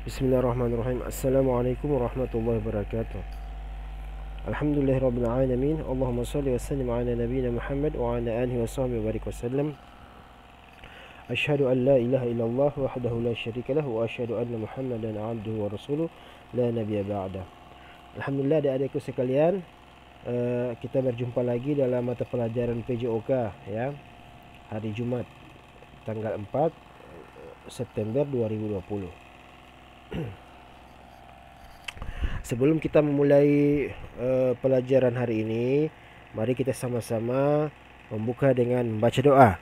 Bismillahirrahmanirrahim. Assalamualaikum warahmatullahi wabarakatuh. Alhamdulillahirabbil alamin. Allahumma shalli wa sallim ala nabiyyina Muhammad wa ala alihi wa sahbihi wa barik wasallam. Asyhadu an la ilaha illallah wahdahu la syarika lahu wa asyhadu anna Muhammadan 'abduhu wa rasuluh la nabiyya ba'da. Alhamdulillah, adik-adikku sekalian, kita berjumpa lagi dalam mata pelajaran PJOK ya. Hari Jumat tanggal 4 September 2020. Sebelum kita memulai pelajaran hari ini, mari kita sama-sama membuka dengan membaca doa.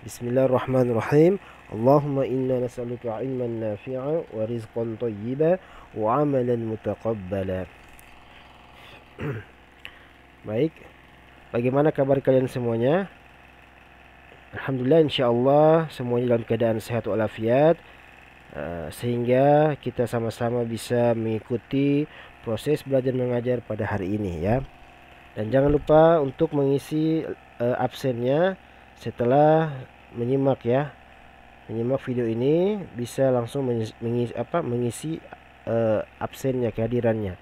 Bismillahirrahmanirrahim. Allahumma inna nas'aluka ilman nafi'a wa rizqan thayyiba wa amalan mutaqabbala. Baik, bagaimana kabar kalian semuanya? Alhamdulillah, insyaallah semuanya dalam keadaan sehat walafiat, sehingga kita sama-sama bisa mengikuti proses belajar mengajar pada hari ini ya. Dan jangan lupa untuk mengisi absennya setelah menyimak video ini, bisa langsung mengisi absennya, kehadirannya.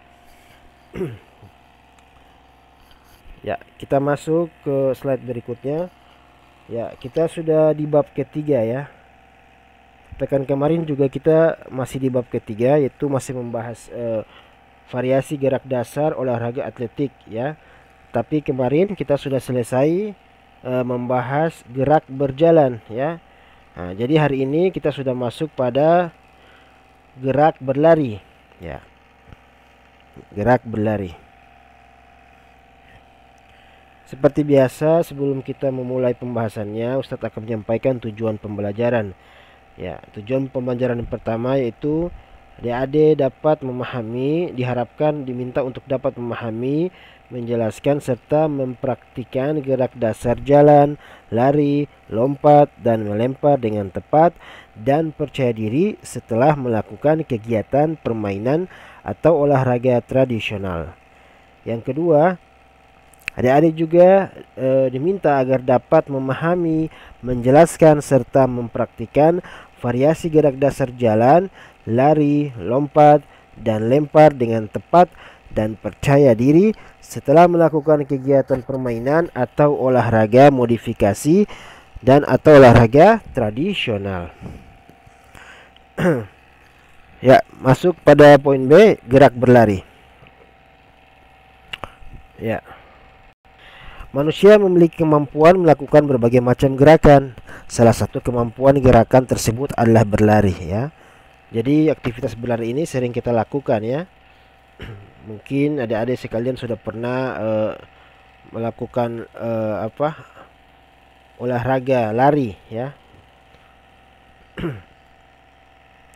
Ya, kita masuk ke slide berikutnya. Ya, kita sudah di bab ketiga ya. Pekan kemarin juga kita masih di bab ketiga, yaitu masih membahas variasi gerak dasar olahraga atletik ya. Tapi kemarin kita sudah selesai membahas gerak berjalan ya. Nah, jadi hari ini kita sudah masuk pada gerak berlari ya. Gerak berlari. Seperti biasa, sebelum kita memulai pembahasannya, Ustadz akan menyampaikan tujuan pembelajaran. Ya, tujuan pembelajaran yang pertama yaitu adik-adik dapat memahami, diharapkan diminta untuk dapat memahami, menjelaskan serta mempraktikkan gerak dasar jalan, lari, lompat, dan melempar dengan tepat dan percaya diri setelah melakukan kegiatan permainan atau olahraga tradisional. Yang kedua, adik-adik juga diminta agar dapat memahami, menjelaskan serta mempraktikkan variasi gerak dasar jalan, lari, lompat, dan lempar dengan tepat dan percaya diri setelah melakukan kegiatan permainan atau olahraga modifikasi dan atau olahraga tradisional. Ya, masuk pada poin B, gerak berlari. Ya. Manusia memiliki kemampuan melakukan berbagai macam gerakan. Salah satu kemampuan gerakan tersebut adalah berlari ya. Jadi aktivitas berlari ini sering kita lakukan ya. Mungkin adik-adik sekalian sudah pernah melakukan olahraga lari ya.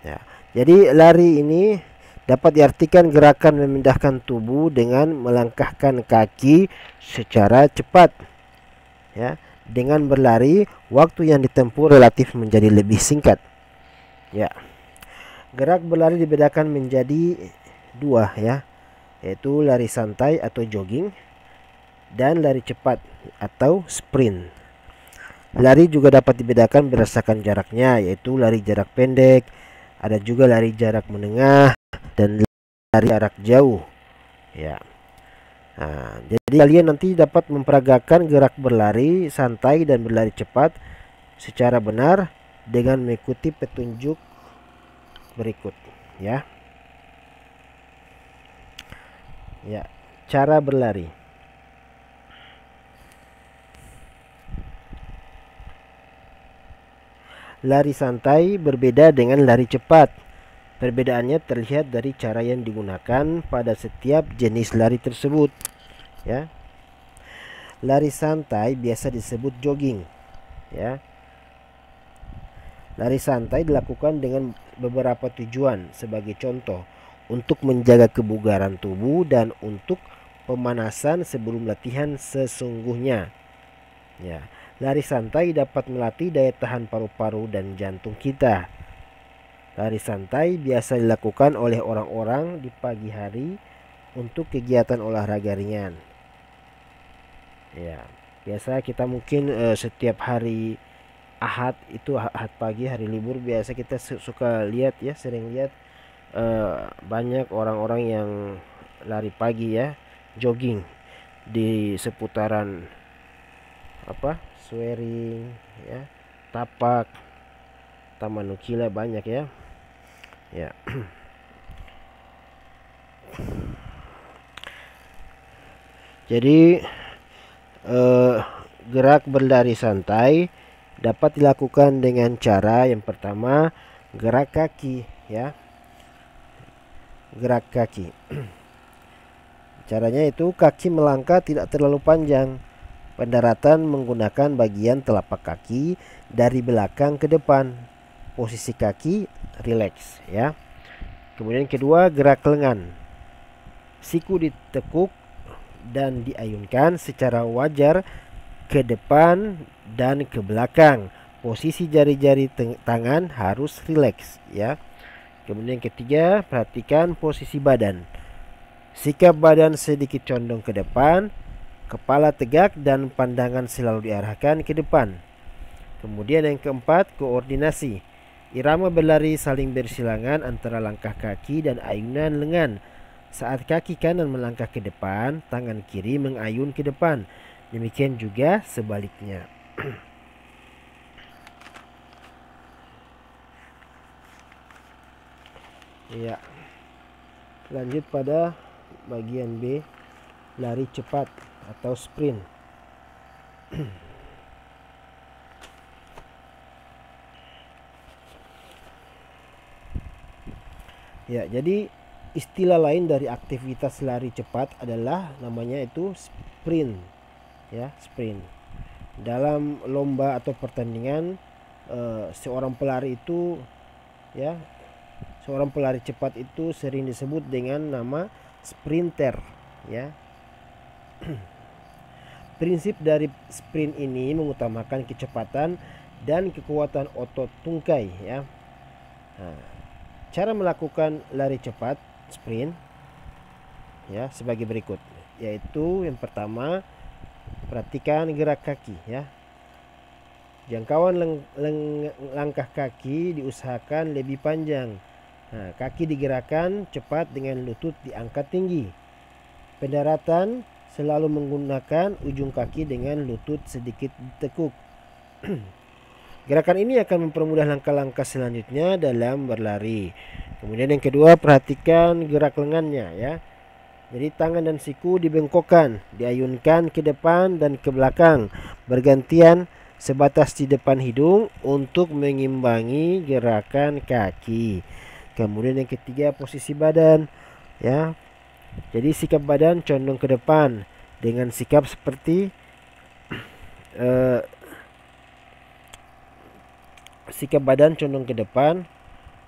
Ya. Jadi lari ini dapat diartikan gerakan memindahkan tubuh dengan melangkahkan kaki secara cepat. Ya, dengan berlari, waktu yang ditempuh relatif menjadi lebih singkat. Ya. Gerak berlari dibedakan menjadi dua ya, yaitu lari santai atau jogging dan lari cepat atau sprint. Lari juga dapat dibedakan berdasarkan jaraknya, yaitu lari jarak pendek, ada juga lari jarak menengah, dan lari jarak jauh ya. Nah, jadi kalian nanti dapat memperagakan gerak berlari santai dan berlari cepat secara benar dengan mengikuti petunjuk berikut ya. Ya, cara berlari. Lari santai berbeda dengan lari cepat. Perbedaannya terlihat dari cara yang digunakan pada setiap jenis lari tersebut ya. Lari santai biasa disebut jogging ya. Lari santai dilakukan dengan beberapa tujuan, sebagai contoh untuk menjaga kebugaran tubuh dan untuk pemanasan sebelum latihan sesungguhnya ya. Lari santai dapat melatih daya tahan paru-paru dan jantung kita. Lari santai biasa dilakukan oleh orang-orang di pagi hari untuk kegiatan olahraga ringan. Ya, biasa kita mungkin setiap hari Ahad itu, Ahad pagi hari libur, biasa kita suka lihat ya, sering lihat banyak orang-orang yang lari pagi ya, jogging di seputaran Swering ya, Tapak, Taman Nukila, banyak ya. Ya. Jadi gerak berlari santai dapat dilakukan dengan cara yang pertama, gerak kaki ya. Gerak kaki. Caranya itu kaki melangkah tidak terlalu panjang. Pendaratan menggunakan bagian telapak kaki dari belakang ke depan. Posisi kaki rileks ya. Kemudian kedua, gerak lengan. Siku ditekuk dan diayunkan secara wajar ke depan dan ke belakang. Posisi jari-jari tangan harus rileks ya. Kemudian ketiga, perhatikan posisi badan. Sikap badan sedikit condong ke depan, kepala tegak dan pandangan selalu diarahkan ke depan. Kemudian yang keempat, koordinasi. Irama berlari saling bersilangan antara langkah kaki dan ayunan lengan. Saat kaki kanan melangkah ke depan, tangan kiri mengayun ke depan. Demikian juga sebaliknya. Ya. Lanjut pada bagian B, lari cepat atau sprint. Ya, jadi istilah lain dari aktivitas lari cepat adalah namanya itu sprint. Ya, sprint. Dalam lomba atau pertandingan seorang pelari itu ya, seorang pelari cepat itu sering disebut dengan nama sprinter ya. Prinsip dari sprint ini mengutamakan kecepatan dan kekuatan otot tungkai ya. Nah, cara melakukan lari cepat sprint ya sebagai berikut, yaitu yang pertama, perhatikan gerak kaki ya. Jangkauan langkah kaki diusahakan lebih panjang. Nah, kaki digerakkan cepat dengan lutut diangkat tinggi. Pendaratan selalu menggunakan ujung kaki dengan lutut sedikit ditekuk. Gerakan ini akan mempermudah langkah-langkah selanjutnya dalam berlari. Kemudian yang kedua, perhatikan gerak lengannya ya. Jadi tangan dan siku dibengkokkan, diayunkan ke depan dan ke belakang, bergantian sebatas di depan hidung untuk mengimbangi gerakan kaki. Kemudian yang ketiga, posisi badan ya. Jadi sikap badan condong ke depan dengan sikap seperti sikap badan condong ke depan.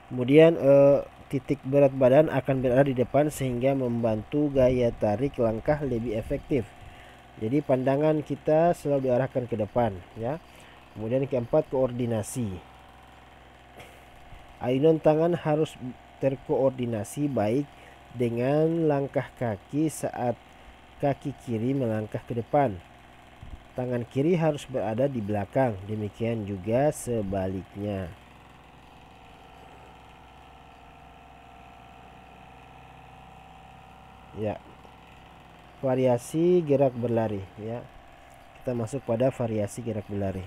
Kemudian titik berat badan akan berada di depan sehingga membantu gaya tarik langkah lebih efektif. Jadi pandangan kita selalu diarahkan ke depan ya. Kemudian yang keempat, koordinasi. Ayunan tangan harus terkoordinasi baik dengan langkah kaki saat kaki kiri melangkah ke depan. Tangan kiri harus berada di belakang, demikian juga sebaliknya. Ya. Variasi gerak berlari ya. Kita masuk pada variasi gerak berlari.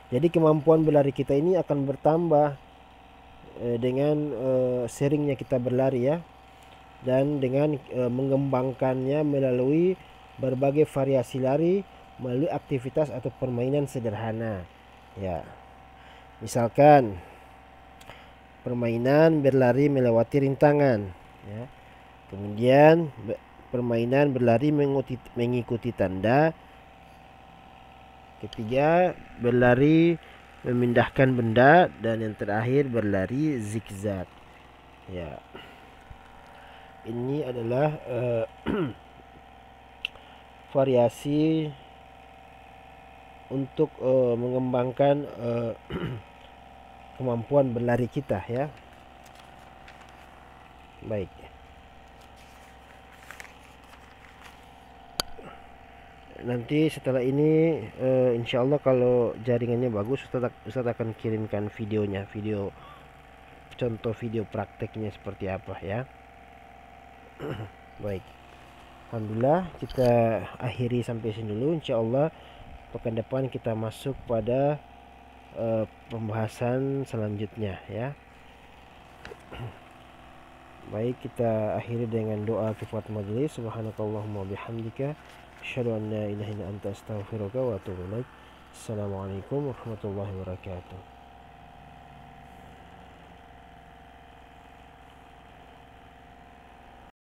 Jadi kemampuan berlari kita ini akan bertambah dengan seringnya kita berlari ya, dan dengan mengembangkannya melalui berbagai variasi lari melalui aktivitas atau permainan sederhana ya. Misalkan permainan berlari melewati rintangan ya. Kemudian permainan berlari mengikuti tanda. Ketiga, berlari memindahkan benda, dan yang terakhir berlari zigzag. Ya. Ini adalah variasi untuk mengembangkan kemampuan berlari kita ya. Baik. Nanti setelah ini insyaallah kalau jaringannya bagus, Ustaz akan kirimkan videonya, video contoh video prakteknya seperti apa ya. Baik, alhamdulillah kita akhiri sampai sini dulu. Insyaallah pekan depan kita masuk pada pembahasan selanjutnya ya. Baik, kita akhiri dengan doa kifat majelis. Subhanakallahumma bihamdika asyhadu an la ilaha illa anta astaghfiruka wa atubu ilaik. Assalamualaikum warahmatullahi wabarakatuh.